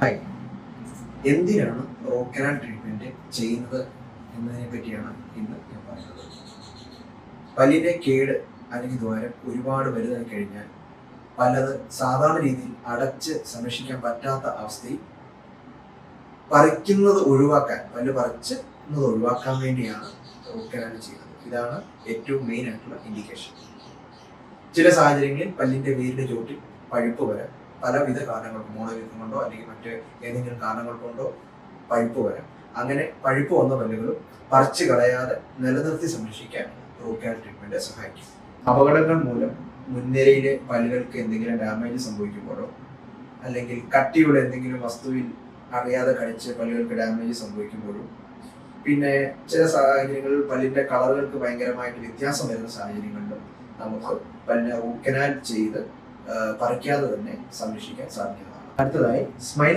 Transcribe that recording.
Hi, എന്തിനാണ് root canal treatment ചെയ്യുന്നത് എന്നതിനെ പറ്റിയാണ് ഇന്ന് ഞാൻ പറയുന്നത്. പല്ലിന്റെ കേട് അല്ലെങ്കിൽ ദ്വാരം ഒരുപാട് വലുതായി കഴിഞ്ഞാൽ പലത് സാധാരണ രീതിയിൽ അടച്ച് സംരക്ഷിക്കാൻ പറ്റാത്ത അവസ്ഥയിൽ പറിക്കുന്നത് ഒഴിവാക്കാൻ, പല്ല് പറിക്കുന്നത് ഒഴിവാക്കാൻ വേണ്ടിയാണ് റൂട്ട് കനാൽ ചെയ്യുന്നത്. ഇതാണ് ഏറ്റവും മെയിൻ ആയിട്ടുള്ള ഇൻഡിക്കേഷൻ. ചില സാഹചര്യങ്ങളിൽ പല്ലിന്റെ വേരിന്റെ ചോട്ടിൽ പഴുപ്പ് വരാം. പലവിധ കാരണങ്ങൾ, മോണരോഗം കൊണ്ടോ അല്ലെങ്കിൽ മറ്റ് ഏതെങ്കിലും കാരണങ്ങൾ കൊണ്ടോ പഴുപ്പ് വരാം. അങ്ങനെ പഴുപ്പ് വന്ന പല്ലുകളും പറിച്ചു കളയാതെ നിലനിർത്തി സംരക്ഷിക്കാൻ റൂട്ട് കനാൽ ട്രീറ്റ്മെന്റ് സഹായിക്കും. അപകടങ്ങൾ മൂലം മുൻനിരയിലെ പല്ലുകൾക്ക് എന്തെങ്കിലും ഡാമേജ് സംഭവിക്കുമ്പോഴോ അല്ലെങ്കിൽ കട്ടിയുള്ള എന്തെങ്കിലും വസ്തുവിൽ അറിയാതെ കടിച്ച് പല്ലുകൾക്ക് ഡാമേജ് സംഭവിക്കുമ്പോഴും, പിന്നെ ചില സാഹചര്യങ്ങളിൽ പല്ലിന്റെ കളറുകൾക്ക് ഭയങ്കരമായിട്ട് വ്യത്യാസം വരുന്ന സാഹചര്യങ്ങളിലും നമുക്ക് പല്ലിനെ റൂട്ട് കനാൽ ചെയ്ത് പറിക്കാതെ തന്നെ സംരക്ഷിക്കാൻ സാധിക്കുന്നതാണ്. അടുത്തതായി സ്മൈൽ